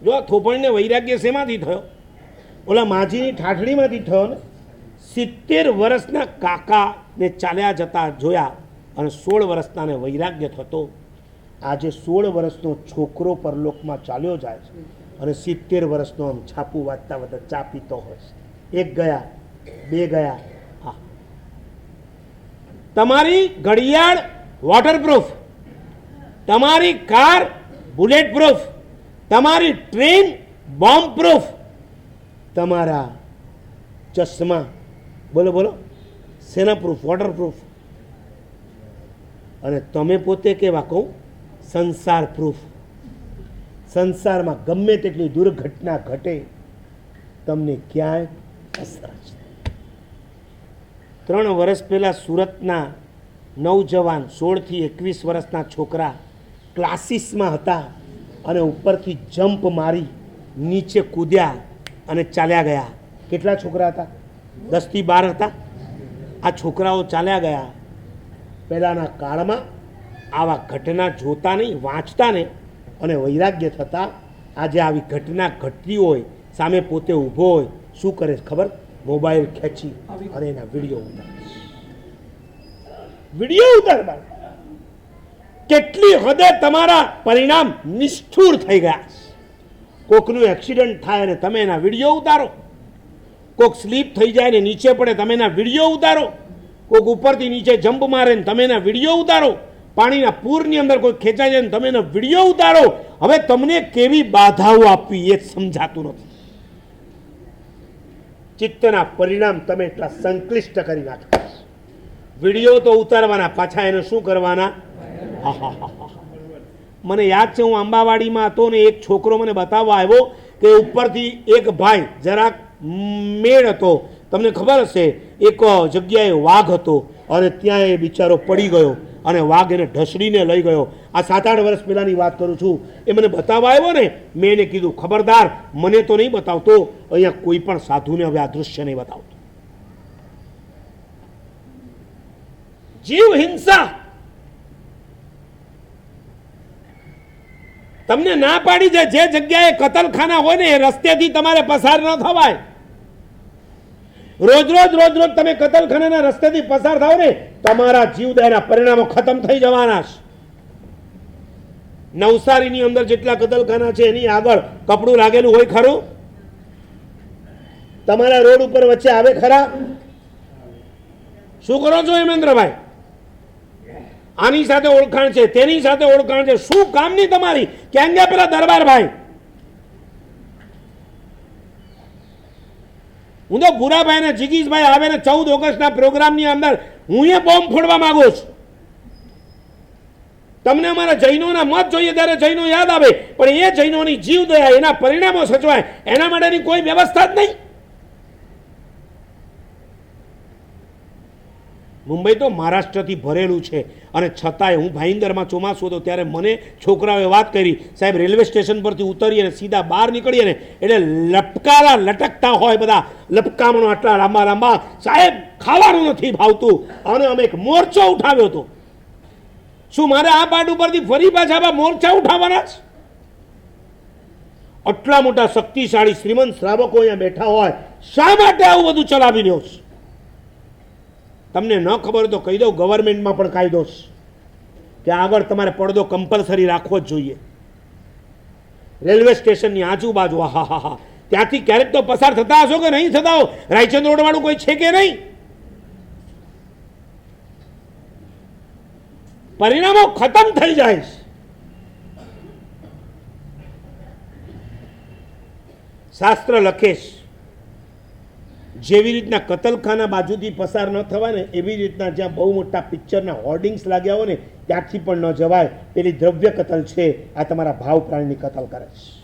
જો થોપણને વૈરાગ્ય શેમાંથી થયો? ઓલા માજીની ઠાઠડીમાંથી થયો ને. 70 વર્ષના કાકાને ચાલ્યા જતા જોયા અને 16 વર્ષનાને વૈરાગ્ય થતો. આજે 16 વર્ષનો છોકરો પરલોકમાં ચાલ્યો જાય છે અને 70 વર્ષનો આમ છાપું વાંચતા વાંચતા ચા પીતો હોય છે. 1 ગયા, 2 ગયા. હા, તમારી ઘડિયાળ વોટરપ્રૂફ, તમારી કાર બુલેટ પ્રૂફ, તમારી ટ્રેન બોમ્બ પ્રૂફ, તમારા ચશ્મા બોલો બોલો શેના પ્રૂફ? વોટરપ્રૂફ. અને તમે પોતે કેવા કહું? સંસાર પ્રૂફ. સંસારમાં ગમે તેટલી દુર્ઘટના ઘટે તમને ક્યાંય અસર છે. 3 વર્ષ પહેલાં સુરતના નવજવાન 16 થી 21 વર્ષના છોકરા ક્લાસીસમાં હતા અને ઉપરથી જમ્પ મારી નીચે કૂદ્યા અને ચાલ્યા ગયા. કેટલા છોકરા હતા? 10 થી 12 હતા. આ છોકરાઓ ચાલ્યા ગયા. પહેલાંના કાળમાં આવા ઘટના જોતા નહીં, વાંચતા નહીં અને વૈરાગ્ય થતા. આજે આવી ઘટના ઘટતી હોય, સામે પોતે ઊભો હોય, શું કરે ખબર? મોબાઈલ ખેંચી અને એના વિડીયો ઉતાર. કેટલી હદે તમારા પરિણામ નિષ્ઠુર થઈ ગયા. કોકનું એક્સિડન્ટ થાય ને તમે એના વિડીયો ઉતારો. કોક સ્લીપ થઈ જાય ને નીચે પડે, તમે એના વિડીયો ઉતારો. કોક ઉપરથી નીચે જમ્પ મારે ને તમે એના વિડીયો ઉતારો. પાણીના પૂરની અંદર કોઈ ખેંચાઈ જાય ને તમે એનો વિડીયો ઉતારો. હવે તમને કેવી બાધાઓ આપવી એ સમજાતું નથી. ચિત્તના પરિણામ તમે એટલા સંક્લિષ્ટ કરી નાખ્યા. વિડીયો તો ઉતારવાના, પાછા એને શું કરવાના? મને યાદ છે, હું આંબાવાડીમાં હતો ને એક છોકરો મને બતાવવા આવ્યો કે ઉપરથી એક ભાઈ જરાક મેળ હતો, તમને ખબર હશે, એક જગ્યાએ વાઘ હતો અને ત્યાં એ બિચારો પડી ગયો અને વાઘ એને ઢસડીને લઈ ગયો. આ 7-8 વર્ષ પહેલાંની વાત કરું છું. એ મને બતાવવા આવ્યો ને, મેં એને કીધું ખબરદાર મને તો નહીં બતાવતો, અહીંયા કોઈ પણ સાધુને હવે આ દૃશ્ય નહીં બતાવતો. જીવ હિંસા. તમને ના પાડી છે જે જગ્યાએ કતલખાના હોય ને એ રસ્તેથી તમારે પસાર ન થવાય. રોજ રોજ તમે કતલખાનાના રસ્તેથી પસાર થાવ ને, તમારા જીવદયાના પરિણામો ખતમ થઈ જવાના છે. નવસારીની અંદર જેટલા કતલખાના છે એની આગળ કપડું લાગેલું હોય ખરું? તમારા રોડ ઉપર વચ્ચે આવે ખરા? શું કરો છો હેમેન્દ્રભાઈ? આની સાથે ઓળખાણ છે, તેની સાથે ઓળખાણ છે, શું કામની તમારી? ક્યાં ગયા પેલા દરબારભાઈ? હું તો ભૂરાભાઈ ને જિગીશભાઈ આવે ને 14 ઓગસ્ટના પ્રોગ્રામની અંદર હું એ બોમ્બ ફોડવા માંગુ છું. તમને અમારા જૈનોના મત જોઈએ ત્યારે જૈનો યાદ આવે, પણ એ જૈનોની જીવદયા, એના પરિણામો સચવાય એના માટેની કોઈ વ્યવસ્થા જ નહીં. મુંબઈ તો મહારાષ્ટ્રથી ભરેલું છે અને છતાંય હું ભાઈંદરમાં ચોમાસું હતો ત્યારે મને છોકરાઓએ વાત કરી, સાહેબ રેલવે સ્ટેશન પરથી ઉતરીએ ને સીધા બહાર નીકળીએ ને એટલે લપકારા લટકતા હોય બધા, લપકામણો આટલા લાંબા લાંબા, સાહેબ ખાવાનું નથી ભાવતું. અને અમે એક મોરચો ઉઠાવ્યો હતો. શું મારે આ પાટ ઉપરથી ફરી પાછા મોરચા ઉઠાવવાના છે? આટલા મોટા શક્તિશાળી શ્રીમંત શ્રાવકો અહીંયા બેઠા હોય, શા માટે આવું બધું ચલાવી રહ્યો છે? તમને ન ખબર તો કહી દઉં, ગવર્મેન્ટમાં પણ કાયદો છે કે આગળ તમારે પડદો કમ્પલસરી રાખવો જ જોઈએ. રેલવે સ્ટેશનની આજુબાજુ હા ત્યાંથી ક્યારેક તો પસાર થતા હશો કે નહીં થતા હો? રાયચંદ રોડ વાળું કોઈ છે કે નહીં? પરિણામો ખતમ થઈ જાય છે. શાસ્ત્ર લખે છે જેવી રીતના કતલખાના બાજુથી પસાર ન થવાય ને, એવી રીતના જ્યાં બહુ મોટા પિક્ચરના હોર્ડિંગ્સ લાગ્યા હોય ને ત્યાંથી પણ ન જવાય. પેલી દ્રવ્ય કતલ છે, આ તમારા ભાવ પ્રાણીની કતલ કરે છે.